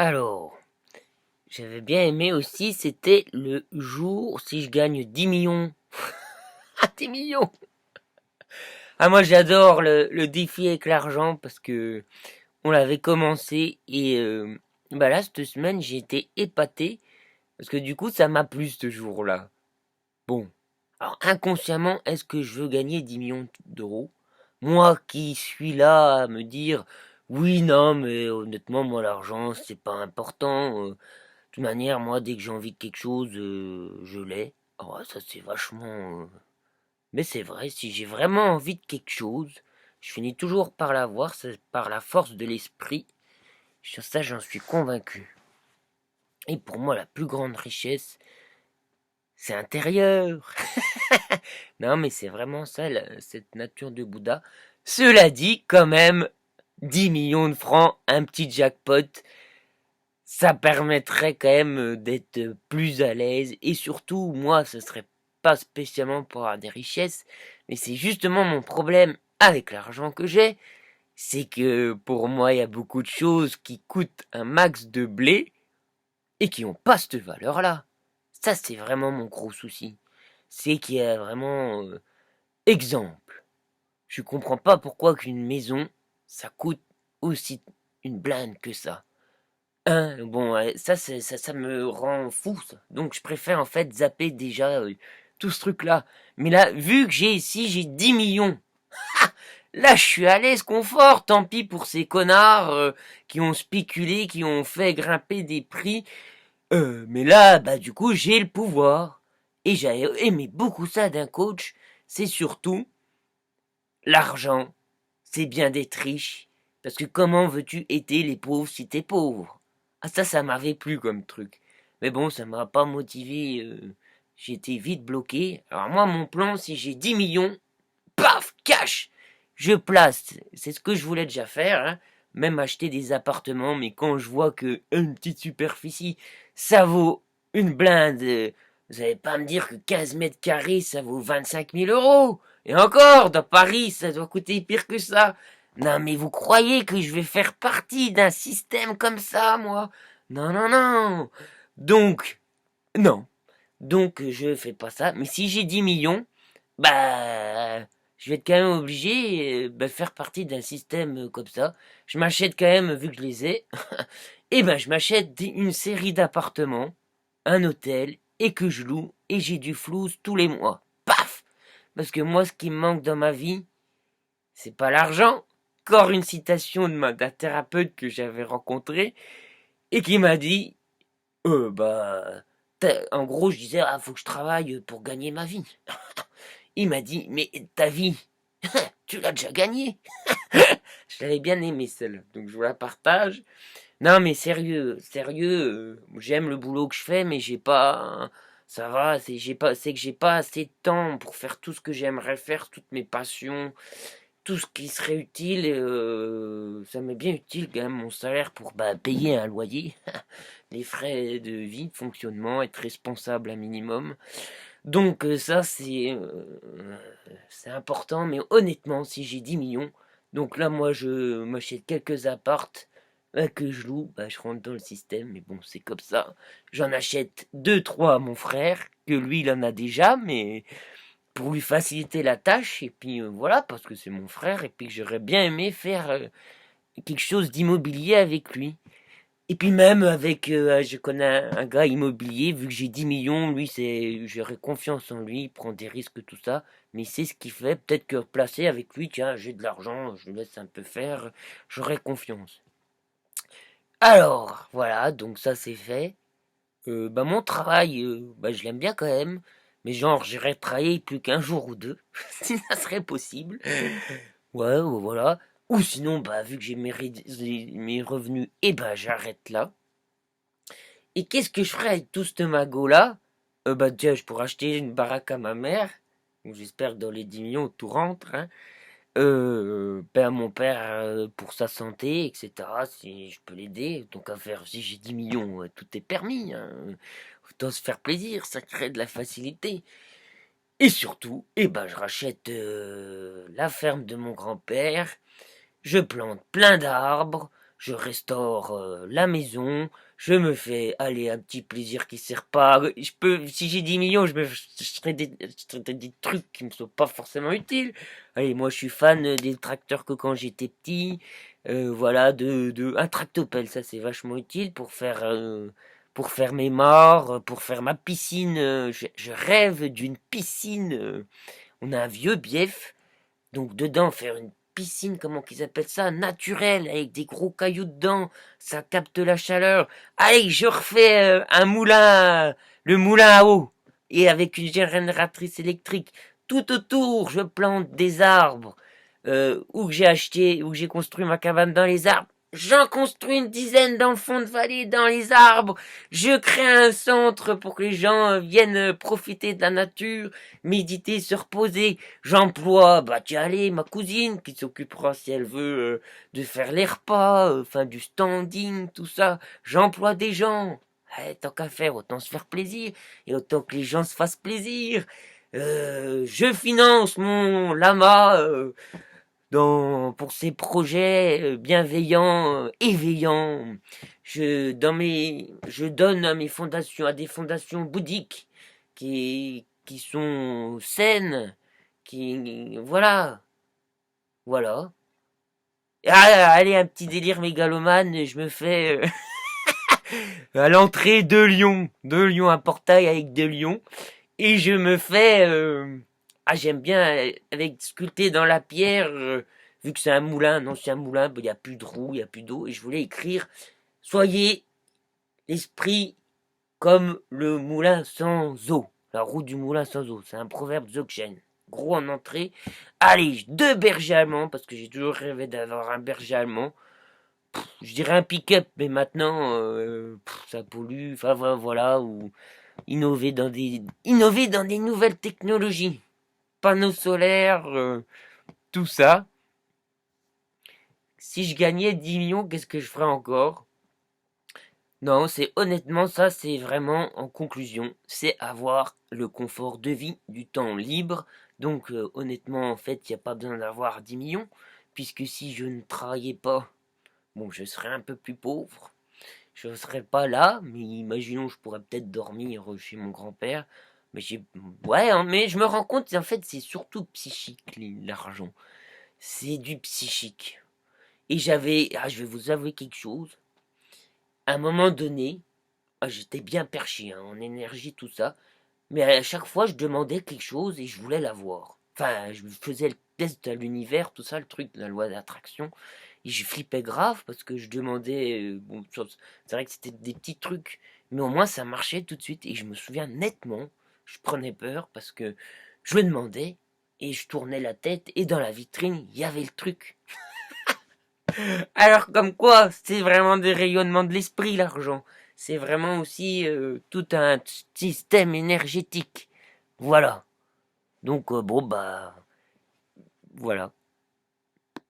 Alors, j'avais bien aimé aussi, c'était le jour si je gagne 10 millions. Ah, 10 millions! Ah, moi j'adore le défi avec l'argent parce que on l'avait commencé et bah là, cette semaine, j'ai été épaté parce que du coup, ça m'a plu ce jour-là. Bon, alors inconsciemment, est-ce que je veux gagner 10 millions d'euros? Moi qui suis là à me dire, oui, non, mais honnêtement, moi, l'argent, c'est pas important. De toute manière, moi, dès que j'ai envie de quelque chose, je l'ai. Oh, ça, c'est vachement. Mais c'est vrai, si j'ai vraiment envie de quelque chose, je finis toujours par l'avoir, c'est par la force de l'esprit. Sur ça, j'en suis convaincu. Et pour moi, la plus grande richesse, c'est intérieur. Non, mais c'est vraiment ça, cette nature de Bouddha. Cela dit, quand même, 10 millions de francs, un petit jackpot, ça permettrait quand même d'être plus à l'aise. Et surtout, moi, ce serait pas spécialement pour avoir des richesses, mais c'est justement mon problème avec l'argent que j'ai. C'est que pour moi, il y a beaucoup de choses qui coûtent un max de blé et qui n'ont pas cette valeur-là. Ça, c'est vraiment mon gros souci. C'est qu'il y a vraiment... exemple. Je comprends pas pourquoi qu'une maison, ça coûte aussi une blinde que ça. Hein, bon, ça me rend fou, ça. Donc je préfère en fait zapper déjà tout ce truc-là. Mais là, vu que j'ai ici, j'ai 10 millions. Là, je suis à l'aise confort. Tant pis pour ces connards qui ont spéculé, qui ont fait grimper des prix. Mais là, bah du coup, j'ai le pouvoir. Et j'ai aimé beaucoup ça d'un coach. C'est surtout l'argent. C'est bien d'être riche. Parce que comment veux-tu aider les pauvres si t'es pauvre? Ah ça m'avait plu comme truc. Mais bon, ça m'a pas motivé. J'étais vite bloqué. Alors moi, mon plan, si j'ai 10 millions, paf, cash, je place. C'est ce que je voulais déjà faire, hein. Même acheter des appartements, mais quand je vois que une petite superficie, ça vaut une blinde, vous allez pas me dire que 15 mètres carrés, ça vaut 25 000 euros. Et encore, dans Paris, ça doit coûter pire que ça. Non, mais vous croyez que je vais faire partie d'un système comme ça, moi? Non, non, non. Donc, non. Donc, je fais pas ça. Mais si j'ai 10 millions, bah, je vais être quand même obligé de faire partie d'un système comme ça. Je m'achète quand même, vu que je les ai, et ben je m'achète une série d'appartements, un hôtel, et que je loue, et j'ai du flouze tous les mois. Paf! Parce que moi, ce qui me manque dans ma vie, c'est pas l'argent. Encore une citation d'un thérapeute que j'avais rencontré, et qui m'a dit, bah, en gros, je disais, ah, faut que je travaille pour gagner ma vie. Il m'a dit, mais ta vie, tu l'as déjà gagnée. Je l'avais bien aimé celle, donc je vous la partage. Non mais sérieux, sérieux, j'aime le boulot que je fais, mais j'ai pas, ça va, c'est que j'ai pas assez de temps pour faire tout ce que j'aimerais faire, toutes mes passions, tout ce qui serait utile. Ça m'est bien utile quand même mon salaire pour bah, payer un loyer, les frais de vie, de fonctionnement, être responsable un minimum. Donc ça c'est important, mais honnêtement, si j'ai 10 millions, donc là moi je m'achète quelques appartes que je loue, bah, je rentre dans le système, mais bon c'est comme ça. J'en achète deux, trois à mon frère, que lui il en a déjà, mais pour lui faciliter la tâche, et puis voilà, parce que c'est mon frère, et puis que j'aurais bien aimé faire quelque chose d'immobilier avec lui. Et puis même avec, je connais un gars immobilier, vu que j'ai 10 millions, lui, j'aurais confiance en lui, il prend des risques, tout ça, mais il sait ce qu'il fait, peut-être que placer avec lui, tiens, j'ai de l'argent, je le laisse un peu faire, j'aurais confiance. Alors, voilà, donc ça c'est fait. Bah mon travail, bah je l'aime bien quand même, mais genre j'irais travailler plus qu'un jour ou deux, si ça serait possible. Ouais, voilà. Ou sinon, bah vu que j'ai mes revenus, et bah j'arrête là. Et qu'est-ce que je ferais avec tout ce magot-là? Bah tiens, je pourrais acheter une baraque à ma mère. Donc, j'espère que dans les 10 millions, tout rentre. Hein. Ben, à mon père pour sa santé, etc. Si je peux l'aider. Donc à faire, si j'ai 10 millions, tout est permis. Hein. Autant se faire plaisir, ça crée de la facilité. Et surtout, eh ben, je rachète la ferme de mon grand-père. Je plante plein d'arbres. je restaure la maison, je me fais aller un petit plaisir qui sert pas. Je peux, si j'ai 10 millions, je ferai des trucs qui me sont pas forcément utiles. Allez, moi je suis fan des tracteurs que quand j'étais petit. Voilà, un tractopelle, ça c'est vachement utile pour faire mes mares, pour faire ma piscine. Je rêve d'une piscine. On a un vieux bief, donc dedans faire une piscine, comment qu'ils appellent ça, naturelle, avec des gros cailloux dedans, ça capte la chaleur. Allez, je refais un moulin, le moulin à eau, et avec une génératrice électrique. Tout autour, je plante des arbres, où que j'ai acheté, où que j'ai construit ma cabane dans les arbres. J'en construis une dizaine dans le fond de vallée, dans les arbres. Je crée un centre pour que les gens viennent profiter de la nature, méditer, se reposer. J'emploie, bah tiens, allez, ma cousine qui s'occupera si elle veut de faire les repas, enfin du standing, tout ça. J'emploie des gens. Tant qu'à faire, autant se faire plaisir et autant que les gens se fassent plaisir. Je finance mon lama pour ses projets bienveillants, éveillants. Je donne à mes fondations, à des fondations bouddhiques qui sont saines, voilà, voilà. Ah, allez, un petit délire mégalomane, je me fais à l'entrée deux lions, un portail avec deux lions, et je me fais, j'aime bien avec sculpter dans la pierre, vu que c'est un moulin, non, c'est un moulin, il n'y a plus de roue, il n'y a plus d'eau, et je voulais écrire, soyez l'esprit comme le moulin sans eau. La roue du moulin sans eau. C'est un proverbe dzogchen. Gros en entrée. Allez, deux bergers allemands, parce que j'ai toujours rêvé d'avoir un berger allemand. Je dirais un pick-up, mais maintenant, ça pollue. Enfin, voilà. Ou innover dans des nouvelles technologies. Panneaux solaires, tout ça. Si je gagnais 10 millions, qu'est-ce que je ferais encore? Non, c'est honnêtement ça, c'est vraiment en conclusion, c'est avoir le confort de vie, du temps libre. Donc honnêtement, en fait, il n'y a pas besoin d'avoir 10 millions, puisque si je ne travaillais pas, bon, je serais un peu plus pauvre. Je ne serais pas là, mais imaginons, je pourrais peut-être dormir chez mon grand-père. Mais ouais, hein, mais je me rends compte, en fait, c'est surtout psychique, l'argent. C'est du psychique. Et je vais vous avouer quelque chose. À un moment donné, j'étais bien perché, hein, en énergie, tout ça. Mais à chaque fois, je demandais quelque chose et je voulais l'avoir. Enfin, je faisais le test à l'univers, tout ça, le truc de la loi d'attraction. Et je flippais grave parce que je demandais. Bon, c'est vrai que c'était des petits trucs. Mais au moins, ça marchait tout de suite. Et je me souviens nettement, je prenais peur parce que je le demandais et je tournais la tête. Et dans la vitrine, il y avait le truc. Alors comme quoi, c'est vraiment des rayonnements de l'esprit, l'argent. C'est vraiment aussi tout un système énergétique. Voilà. Donc bon bah voilà.